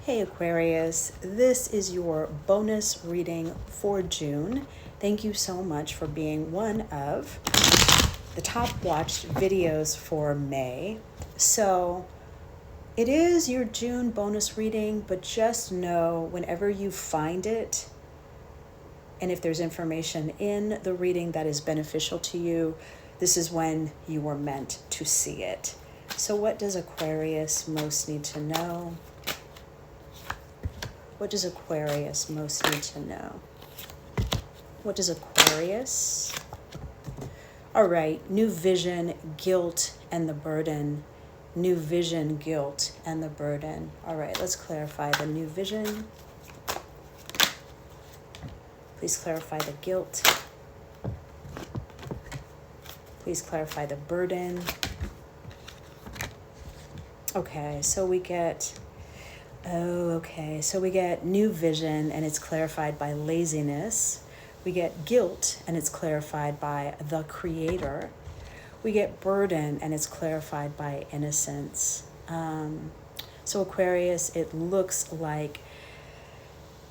Hey Aquarius, this is your bonus reading for June. Thank you so much for being one of the top watched videos for May. So it is your June bonus reading, but just know whenever you find it, and if there's information in the reading that is beneficial to you, this is when you were meant to see it. So what does Aquarius most need to know? What does Aquarius most need to know? What does Aquarius? All right, new vision, guilt, and the burden. New vision, guilt, and the burden. All right, let's clarify the new vision. Please clarify the guilt. Please clarify the burden. Okay, so we get... so we get new vision, and it's clarified by laziness. We get guilt, and it's clarified by the creator. We get burden, and it's clarified by innocence. So Aquarius, it looks like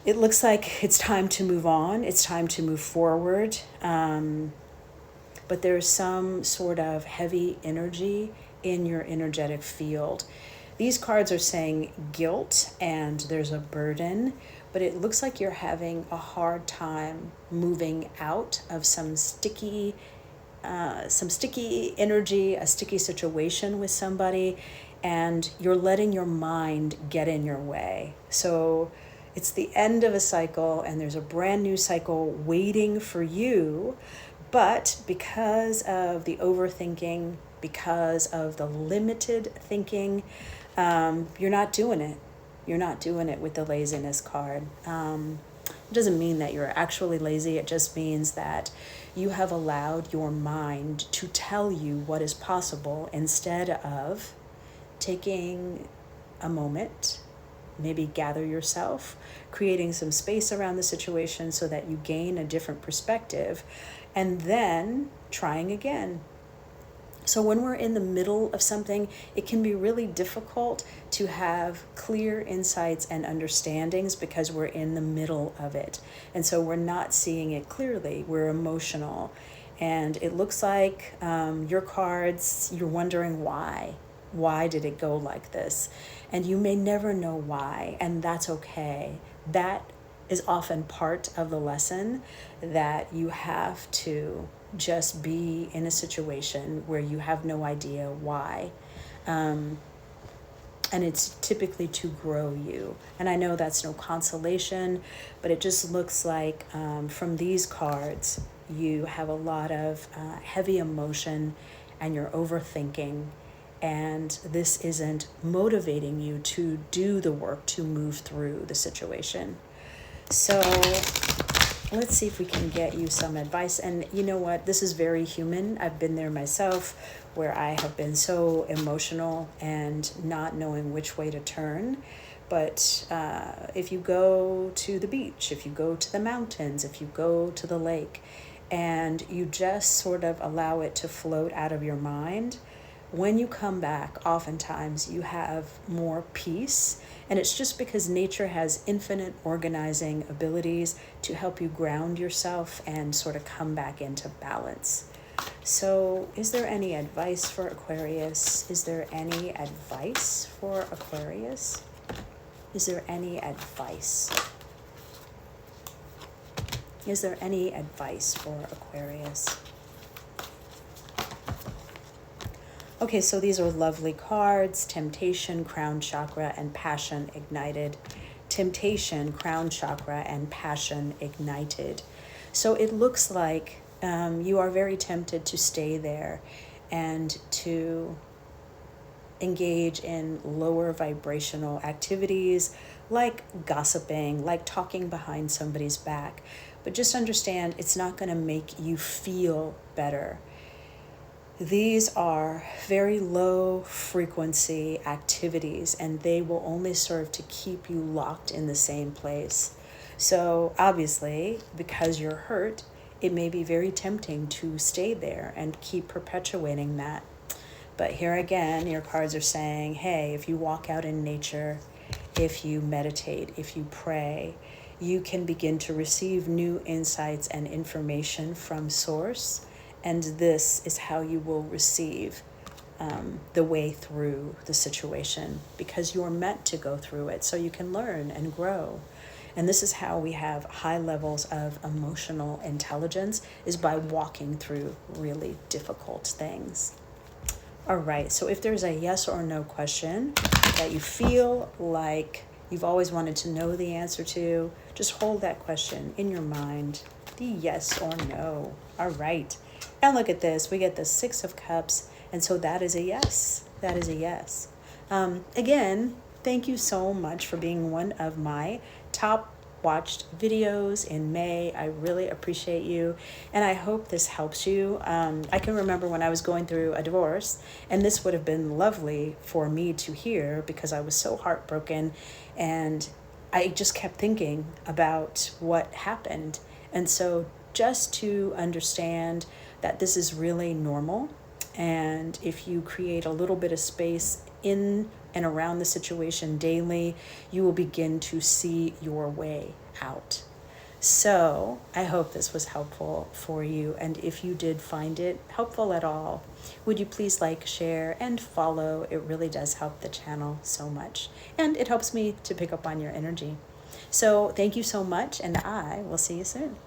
it's time to move on. It's time to move forward. But there's some sort of heavy energy in your energetic field. These cards are saying guilt and there's a burden, but it looks like you're having a hard time moving out of some sticky energy, a sticky situation with somebody, and you're letting your mind get in your way. So it's the end of a cycle and there's a brand new cycle waiting for you, but because of the overthinking, because of the limited thinking, you're not doing it. You're not doing it with the laziness card. It doesn't mean that you're actually lazy. It just means that you have allowed your mind to tell you what is possible instead of taking a moment, maybe gather yourself, creating some space around the situation so that you gain a different perspective, and then trying again. So when we're in the middle of something, it can be really difficult to have clear insights and understandings because we're in the middle of it. And so we're not seeing it clearly. We're emotional. And it looks like your cards, you're wondering why. Why did it go like this? And you may never know why, and that's okay. That is often part of the lesson, that you have to just be in a situation where you have no idea why. And it's typically to grow you. And I know that's no consolation, but it just looks like from these cards, you have a lot of heavy emotion and you're overthinking. And this isn't motivating you to do the work to move through the situation. So let's see if we can get you some advice. And you know what? This is very human. I've been there myself, where I have been so emotional and not knowing which way to turn. But if you go to the beach, if you go to the mountains, if you go to the lake, and you just sort of allow it to float out of your mind, when you come back, oftentimes you have more peace. And it's just because nature has infinite organizing abilities to help you ground yourself and sort of come back into balance. So is there any advice for Aquarius? Is there any advice for Aquarius? Is there any advice? Is there any advice for Aquarius? Okay, so these are lovely cards: Temptation, Crown Chakra, and Passion Ignited. Temptation, Crown Chakra, and Passion Ignited. So it looks like you are very tempted to stay there and to engage in lower vibrational activities like gossiping, like talking behind somebody's back. But just understand, it's not going to make you feel better. These are very low frequency activities, and they will only serve to keep you locked in the same place. So obviously, because you're hurt, it may be very tempting to stay there and keep perpetuating that. But here again, your cards are saying, hey, if you walk out in nature if you meditate, if you pray, you can begin to receive new insights and information from Source. And this is how you will receive the way through the situation, because you're meant to go through it so you can learn and grow. And this is how we have high levels of emotional intelligence, is by walking through really difficult things. All right, so if there's a yes or no question that you feel like you've always wanted to know the answer to, just hold that question in your mind, the yes or no. All right, and look at this, we get the 6 of Cups, and so that is a yes. That is a yes. Again, thank you so much for being one of my top watched videos in May. I really appreciate you, and I hope this helps you. I can remember when I was going through a divorce, and this would have been lovely for me to hear, because I was so heartbroken, and I just kept thinking about what happened. And so just to understand that this is really normal, and if you create a little bit of space in and around the situation daily, you will begin to see your way out. So I hope this was helpful for you. And if you did find it helpful at all, would you please like, share, and follow? It really does help the channel so much. And it helps me to pick up on your energy. So thank you so much, and I will see you soon.